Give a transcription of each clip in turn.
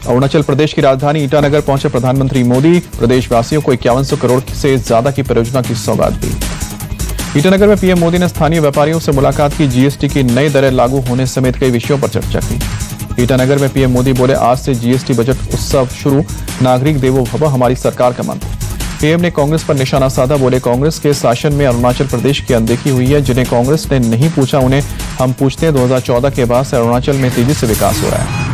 अरुणाचल प्रदेश की राजधानी ईटानगर पहुंचे प्रधानमंत्री मोदी। प्रदेशवासियों को 5100 करोड़ से ज्यादा की परियोजना की सौगात दी। ईटानगर में पीएम मोदी ने स्थानीय व्यापारियों से मुलाकात की। जीएसटी की नई दरें लागू होने समेत कई विषयों पर चर्चा की। ईटानगर में पीएम मोदी बोले, आज से जीएसटी बजट उत्सव शुरू, नागरिक देवो भव हमारी सरकार का मंत्र। पीएम ने कांग्रेस पर निशाना साधा, बोले कांग्रेस के शासन में अरुणाचल प्रदेश की अनदेखी हुई है। जिन्हें कांग्रेस ने नहीं पूछा उन्हें हम पूछते हैं। 2014 के बाद से अरुणाचल में तेजी से विकास हो रहा है।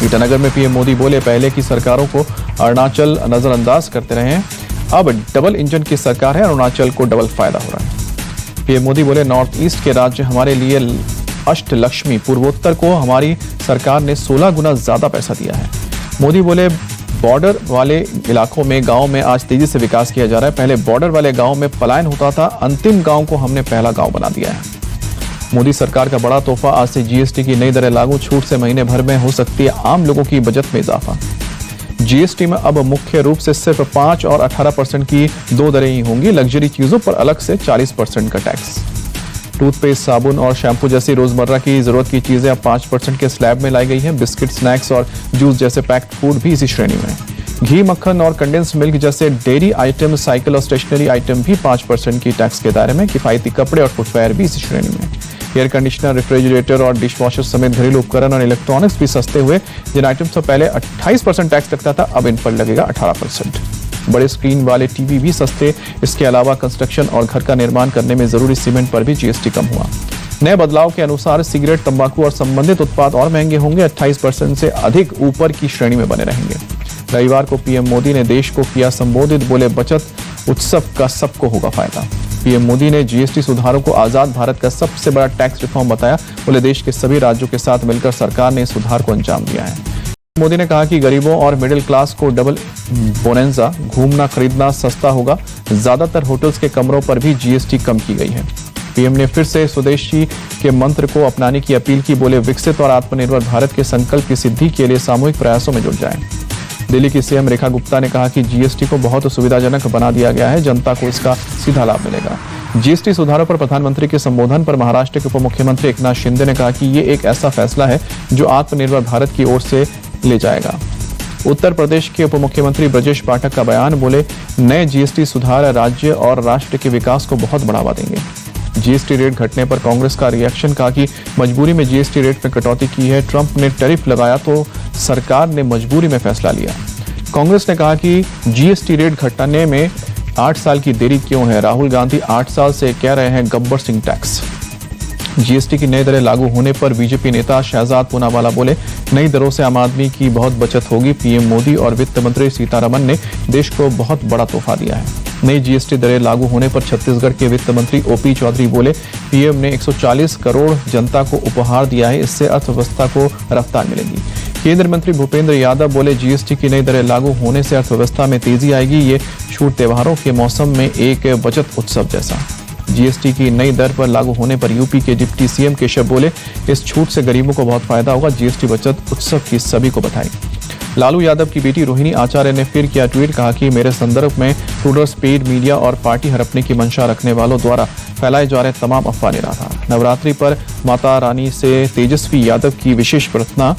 ईटानगर में पीएम मोदी बोले, पहले की सरकारों को अरुणाचल नजरअंदाज करते रहे हैं, अब डबल इंजन की सरकार है, अरुणाचल को डबल फायदा हो रहा है। पीएम मोदी बोले, नॉर्थ ईस्ट के राज्य हमारे लिए अष्टलक्ष्मी, पूर्वोत्तर को हमारी सरकार ने 16 गुना ज्यादा पैसा दिया है। मोदी बोले, बॉर्डर वाले इलाकों में गांव में आज तेजी से विकास किया जा रहा है। पहले बॉर्डर वाले गांव में पलायन होता था, अंतिम गांव को हमने पहला गांव बना दिया है। मोदी सरकार का बड़ा तोहफा, आज से जीएसटी की नई दरें लागू, छूट से महीने भर में हो सकती है आम लोगों की बचत में इजाफा। जीएसटी में अब मुख्य रूप से सिर्फ 5 और 18% की 2 दरें ही होंगी। लग्जरी चीजों पर अलग से 40% का टैक्स। टूथपेस्ट, साबुन और शैम्पू जैसी रोजमर्रा की जरूरत की चीजें अब 5% के स्लैब में लाई गई हैं। बिस्किट, स्नैक्स और जूस जैसे पैक्ड फूड भी इसी श्रेणी में। घी, मक्खन और कंडेंस मिल्क जैसे डेयरी आइटम, साइकिल और स्टेशनरी आइटम भी 5% की टैक्स के दायरे में। किफायती कपड़े और फुटवेयर भी इसी श्रेणी में। एयर कंडीशनर, रेफ्रिजरेटर और डिशवॉशर समेत घरेलू उपकरण और इलेक्ट्रॉनिक्स भी सस्ते हुए। जिन आइटम्स पर पहले 28% टैक्स लगता था, अब इन पर लगेगा 18%। बड़े स्क्रीन वाले टीवी भी सस्ते। इसके अलावा कंस्ट्रक्शन और घर का निर्माण करने में जरूरी सीमेंट पर भी जीएसटी कम हुआ। नए बदलाव के अनुसार सिगरेट, तंबाकू और संबंधित उत्पाद और महंगे होंगे, 28% से अधिक ऊपर की श्रेणी में बने रहेंगे। रविवार को पीएम मोदी ने देश को किया संबोधित, बोले बचत उत्सव का सबको होगा फायदा। पीएम मोदी ने जीएसटी सुधारों को आजाद भारत का सबसे बड़ा टैक्स रिफॉर्म बताया। बोले, देश के सभी राज्यों के साथ मिलकर सरकार ने इस सुधार को अंजाम दिया है। मोदी ने कहा कि गरीबों और मिडिल क्लास को डबल बोनेंजा, घूमना खरीदना सस्ता होगा। ज्यादातर होटल्स के कमरों पर भी जीएसटी कम की गई है। पीएम ने फिर से स्वदेशी के मंत्र को अपनाने की अपील की। बोले, विकसित और आत्मनिर्भर भारत के संकल्प की सिद्धि के लिए सामूहिक प्रयासों में जुट जाएं। दिल्ली की सीएम रेखा गुप्ता ने कहा कि जीएसटी को बहुत सुविधाजनक बना दिया गया है, जनता को इसका सीधा लाभ मिलेगा। जीएसटी सुधारों पर प्रधानमंत्री के संबोधन पर महाराष्ट्र के उप मुख्यमंत्री एकनाथ शिंदे ने कहा कि ये एक ऐसा फैसला है जो आत्मनिर्भर भारत की ओर से ले जाएगा। उत्तर प्रदेश के उप मुख्यमंत्री ब्रजेश पाठक का बयान, बोले, नए जीएसटी सुधार राज्य और राष्ट्र के विकास को बहुत बढ़ावा देंगे। जीएसटी रेट घटने पर कांग्रेस का रिएक्शन, कहा कि मजबूरी में जीएसटी रेट में कटौती की है। ट्रंप ने टैरिफ लगाया तो सरकार ने मजबूरी में फैसला लिया। कांग्रेस ने कहा कि जीएसटी रेट घटाने में 8 साल की देरी क्यों है। राहुल गांधी 8 साल से कह रहे हैं गब्बर सिंह टैक्स। जीएसटी की नई दरें लागू होने पर बीजेपी नेता शहजाद पूनावाला बोले, नई दरों से आम आदमी की बहुत बचत होगी। पीएम मोदी और वित्त मंत्री सीतारमण ने देश को बहुत बड़ा तोहफा दिया है। नई जीएसटी दरें लागू होने पर छत्तीसगढ़ के वित्त मंत्री ओपी चौधरी बोले, पीएम ने 140 करोड़ जनता को उपहार दिया है, इससे अर्थव्यवस्था को रफ्तार मिलेगी। केंद्रीय मंत्री भूपेंद्र यादव बोले, जीएसटी की नई दरें लागू होने से अर्थव्यवस्था में तेजी आएगी। ये छूट त्योहारों के मौसम में एक बचत उत्सव जैसा। जीएसटी की नई दर पर लागू होने पर यूपी के डिप्टी सीएम केशव बोले, इस छूट से गरीबों को बहुत फायदा होगा। जीएसटी बचत उत्सव की सभी को बधाई। लालू यादव की बेटी रोहिणी आचार्य ने फिर किया ट्वीट, कहा कि मेरे संदर्भ में ट्रूडर्स पेड मीडिया और पार्टी हड़पने की मंशा रखने वालों द्वारा फैलाए जा रहे तमाम अफवाह निराधार। नवरात्रि पर माता रानी से तेजस्वी यादव की विशेष प्रार्थना।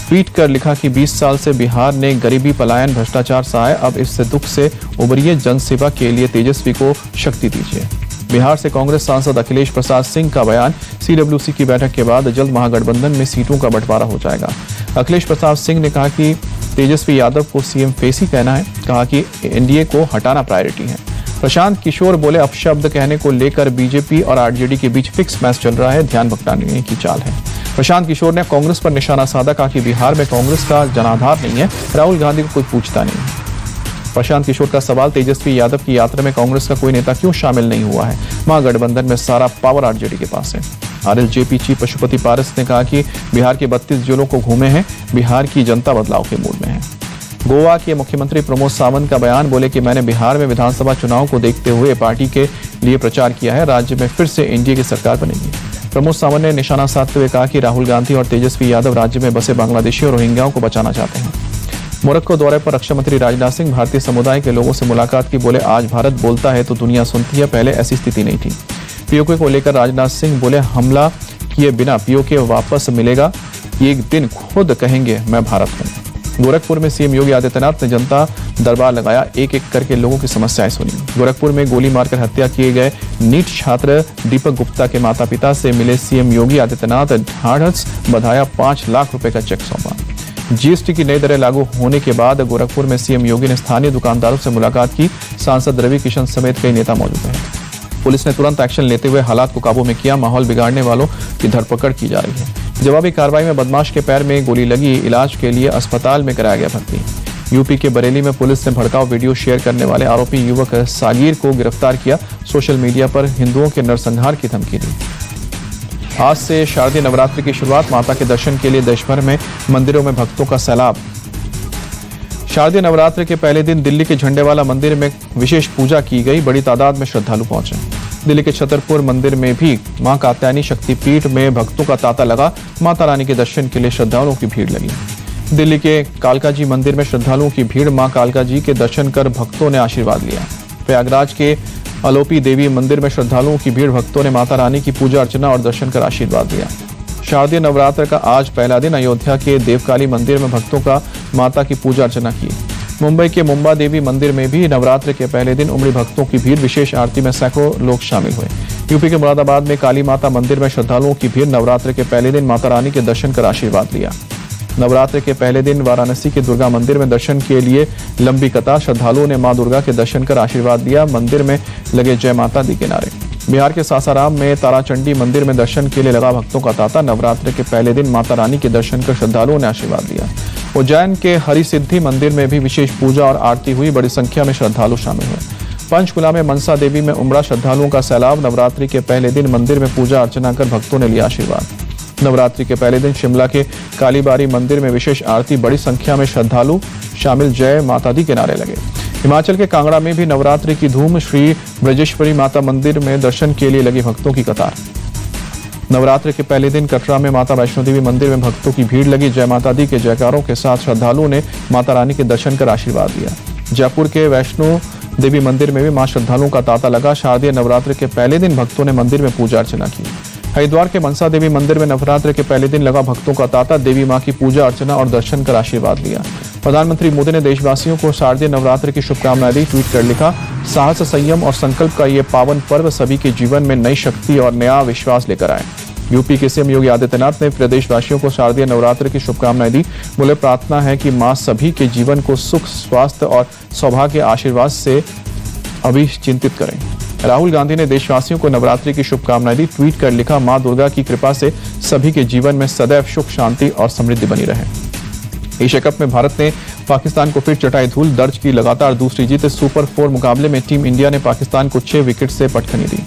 ट्वीट कर लिखा कि 20 साल से बिहार ने गरीबी, पलायन, भ्रष्टाचार सहा है, अब इस दुख से उबरिए, जनसेवा के लिए तेजस्वी को शक्ति दीजिए। बिहार से कांग्रेस सांसद अखिलेश प्रसाद सिंह का बयान, सीडब्ल्यूसी की बैठक के बाद जल्द महागठबंधन में सीटों का बंटवारा हो जाएगा। अखिलेश प्रसाद सिंह ने कहा कि तेजस्वी यादव को सीएम फेस ही कहना है, कहा कि एनडीए को हटाना प्रायोरिटी है। प्रशांत किशोर बोले, अपशब्द कहने को लेकर बीजेपी और आरजेडी के बीच फिक्स मैच चल रहा है, ध्यान भटकाने की चाल है। प्रशांत किशोर ने कांग्रेस पर निशाना साधा, कहा कि बिहार में कांग्रेस का जनाधार नहीं है, राहुल गांधी को कोई पूछता नहीं है। प्रशांत किशोर का सवाल, तेजस्वी यादव की यात्रा में कांग्रेस का कोई नेता क्यों शामिल नहीं हुआ है। महागठबंधन में सारा पावर आरजेडी के पास है। आरएलजेपी चीफ पशुपति पारस ने कहा कि बिहार के 32 जिलों को घूमे हैं, बिहार की जनता बदलाव के मूड में है। गोवा के मुख्यमंत्री प्रमोद सावंत का बयान, बोले कि मैंने बिहार में विधानसभा चुनाव को देखते हुए पार्टी के लिए प्रचार किया है, राज्य में फिर से एनडीए की सरकार बनेगी। प्रमोद सावंत ने निशाना साधते हुए कहा कि राहुल गांधी और तेजस्वी यादव राज्य में बसे बांग्लादेशी और रोहिंग्याओं को बचाना चाहते हैं। मोरक्को दौरे पर रक्षा मंत्री राजनाथ सिंह भारतीय समुदाय के लोगों से मुलाकात की। बोले, आज भारत बोलता है तो दुनिया सुनती है, पहले ऐसी स्थिति नहीं थी। पीओके को लेकर राजनाथ सिंह बोले, हमला किए बिना पीओके वापस मिलेगा, एक दिन खुद कहेंगे मैं भारत हूं। गोरखपुर में सीएम योगी आदित्यनाथ ने जनता दरबार लगाया, एक एक करके लोगों की समस्याएं सुनी। गोरखपुर में गोली मारकर हत्या किए गए नीट छात्र दीपक गुप्ता के माता पिता से मिले सीएम योगी आदित्यनाथ, ढाढ़स बधाया, 5 लाख रुपए का चेक सौंपा। जीएसटी की नई दरें लागू होने के बाद गोरखपुर में सीएम योगी ने स्थानीय दुकानदारों से मुलाकात की। सांसद रवि किशन समेत कई नेता मौजूद हैं। पुलिस ने तुरंत एक्शन लेते हुए हालात को काबू में किया। माहौल बिगाड़ने वालों की धरपकड़ की जा रही है। जवाबी कार्रवाई में बदमाश के पैर में गोली लगी, इलाज के लिए अस्पताल में कराया गया भर्ती। यूपी के बरेली में पुलिस ने भड़काऊ वीडियो शेयर करने वाले आरोपी युवक सागिर को गिरफ्तार किया। सोशल मीडिया पर हिंदुओं के नरसंहार की धमकी दी। आज से शारदीय नवरात्रि की शुरुआत, माता के दर्शन के लिए देश भर में मंदिरों में भक्तों का सैलाब। शारदीय नवरात्रि के पहले दिन दिल्ली के झंडेवाला मंदिर में विशेष पूजा की गई। बड़ी तादाद में श्रद्धालु पहुंचे। दिल्ली के छतरपुर मंदिर में भी मां कात्यायनी शक्तिपीठ में भक्तों का तांता लगा। माता रानी के दर्शन के लिए श्रद्धालुओं की भीड़ लगी। दिल्ली के कालकाजी मंदिर में श्रद्धालुओं की भीड़, मां कालकाजी के दर्शन कर भक्तों ने आशीर्वाद लिया। प्रयागराज के अलोपी देवी मंदिर में श्रद्धालुओं की भीड़, भक्तों ने माता रानी की पूजा अर्चना और दर्शन कर आशीर्वाद लिया। शारदीय नवरात्र का आज पहला दिन, अयोध्या के देवकाली मंदिर में भक्तों का माता की पूजा अर्चना की। मुंबई के मुंबा देवी मंदिर में भी नवरात्र के पहले दिन उमड़ी भक्तों की भीड़, विशेष आरती में सैकड़ों लोग शामिल हुए। यूपी के मुरादाबाद में काली माता मंदिर में श्रद्धालुओं की भीड़, नवरात्र के पहले दिन माता रानी के दर्शन कर आशीर्वाद लिया। नवरात्र के पहले दिन वाराणसी के दुर्गा मंदिर में दर्शन के लिए लंबी कतार, श्रद्धालुओं ने मां दुर्गा के दर्शन कर आशीर्वाद लिया। मंदिर में लगे जय माता दी के नारे। बिहार के सासाराम में ताराचंडी मंदिर में दर्शन के लिए लगा भक्तों का तांता। नवरात्र के पहले दिन माता रानी के दर्शन कर श्रद्धालुओं ने आशीर्वाद लिया। उज्जैन के हरिसिद्धि मंदिर में भी विशेष पूजा और आरती हुई। बड़ी संख्या में श्रद्धालु शामिल हुए। पंचकुला में मनसा देवी में उमड़ा श्रद्धालुओं का सैलाब। नवरात्रि के पहले दिन मंदिर में पूजा अर्चना कर भक्तों ने लिया आशीर्वाद। नवरात्रि के पहले दिन शिमला के कालीबारी मंदिर में विशेष आरती, बड़ी संख्या में श्रद्धालु शामिल, जय माता दी के नारे लगे। हिमाचल के कांगड़ा में भी नवरात्रि की धूम। श्री ब्रजेश्वरी माता मंदिर में दर्शन के लिए लगी भक्तों की कतार। नवरात्र के पहले दिन कटरा में माता वैष्णो देवी मंदिर में भक्तों की भीड़ लगी। जय माता दी के जयकारों के साथ श्रद्धालुओं ने माता रानी के दर्शन कर आशीर्वाद लिया। जयपुर के वैष्णो देवी मंदिर में भी मां श्रद्धालुओं का तांता लगा। शारदीय नवरात्र के पहले दिन भक्तों ने मंदिर में पूजा अर्चना की। हरिद्वार के मनसा देवी मंदिर में नवरात्र के पहले दिन लगा भक्तों का तांता। देवी मां की पूजा अर्चना और दर्शन कर आशीर्वाद लिया। प्रधानमंत्री मोदी ने देशवासियों को शारदीय नवरात्र की शुभकामनाएं दी। ट्वीट कर लिखा, साहस, संयम और संकल्प का ये पावन पर्व सभी के जीवन में नई शक्ति और नया विश्वास लेकर आए। यूपी के सीएम योगी आदित्यनाथ ने प्रदेशवासियों को शारदीय नवरात्र की शुभकामनाएं दी। बोले, प्रार्थना है कि मां सभी के जीवन को सुख, स्वास्थ्य और सौभाग्य आशीर्वाद से अभिचिंतित करें। राहुल गांधी ने देशवासियों को नवरात्रि की शुभकामनाएं दी। ट्वीट कर लिखा, मां दुर्गा की कृपा से सभी के जीवन में सदैव सुख, शांति और समृद्धि बनी रहे। एशिया कप में भारत ने पाकिस्तान को फिर चटाई धूल, दर्ज की लगातार दूसरी जीत। सुपर 4 मुकाबले में टीम इंडिया ने पाकिस्तान को 6 विकेट से पटखनी दी।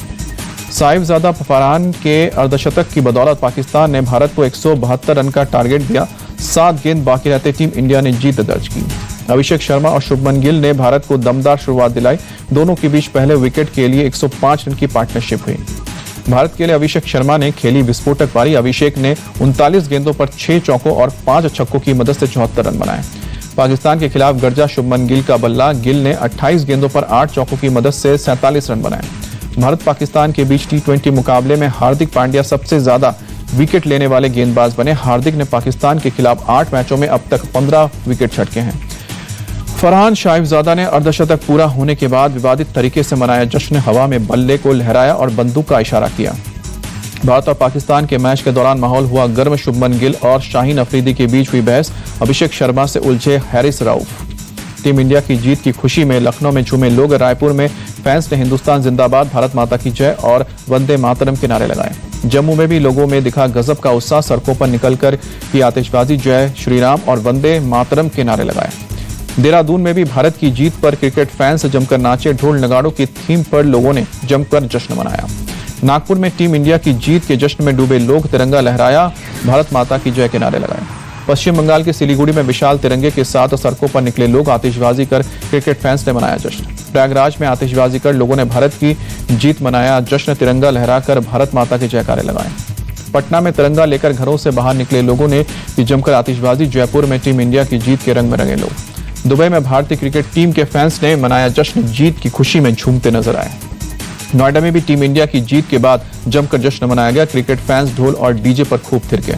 साहिबजादा फरहान के अर्धशतक की बदौलत पाकिस्तान ने भारत को 172 रन का टारगेट दिया। 7 गेंद बाकी रहते टीम इंडिया ने जीत दर्ज की। अभिषेक शर्मा और शुभमन गिल ने भारत को दमदार शुरुआत दिलाई। दोनों के बीच पहले विकेट के लिए 105 रन की पार्टनरशिप हुई। भारत के लिए अभिषेक शर्मा ने खेली विस्फोटक पारी। अभिषेक ने 39 गेंदों पर 6 चौकों और 5 छक्कों की मदद से 74 रन बनाए। पाकिस्तान के खिलाफ गर्जा शुभमन गिल का बल्ला। गिल ने 28 गेंदों पर 8 चौकों की मदद से 47 रन बनाए। भारत पाकिस्तान के बीच T20 मुकाबले में हार्दिक पांड्या सबसे ज्यादा विकेट लेने वाले गेंदबाज बने। हार्दिक ने पाकिस्तान के खिलाफ 8 मैचों में अब तक 15 विकेट झटके हैं। फरहान साहिबजादा ने अर्धशतक पूरा होने के बाद विवादित तरीके से मनाया जश्न। हवा में बल्ले को लहराया और बंदूक का इशारा किया। भारत और पाकिस्तान के मैच के दौरान माहौल हुआ गर्म। शुभमन गिल और शाहीन अफरीदी के बीच हुई बहस। अभिषेक शर्मा से उलझे हैरिस राउफ। टीम इंडिया की जीत की खुशी में लखनऊ में झूमे लोग। रायपुर में फैंस ने हिंदुस्तान जिंदाबाद, भारत माता की जय और वंदे मातरम के नारे लगाए। जम्मू में भी लोगों में दिखा गजब का उत्साह। सड़कों पर निकलकर की आतिशबाजी, जय श्री राम और वंदे मातरम के नारे लगाए। देहरादून में भी भारत की जीत पर क्रिकेट फैंस जमकर नाचे। ढोल नगाड़ों की थीम पर लोगों ने जमकर जश्न मनाया। नागपुर में टीम इंडिया की जीत के जश्न में डूबे लोग तिरंगा लहराया, भारत माता की जय के नारे लगाए। पश्चिम बंगाल के सिलीगुड़ी में विशाल तिरंगे के साथ सड़कों पर निकले लोग। आतिशबाजी कर क्रिकेट फैंस ने मनाया जश्न। प्रयागराज में आतिशबाजी कर लोगों ने भारत की जीत मनाया जश्न। तिरंगा लहराकर भारत माता के जयकारे लगाए। पटना में तिरंगा लेकर घरों से बाहर निकले लोगों ने की जमकर आतिशबाजी। जयपुर में टीम इंडिया की जीत के रंग में रंगे लोग। दुबई में भारतीय क्रिकेट टीम के फैंस ने मनाया जश्न। जीत की खुशी में झूमते नजर आए। नोएडा में भी टीम इंडिया की जीत के बाद जमकर जश्न मनाया गया। क्रिकेट फैंस ढोल और डीजे पर खूब थिरके।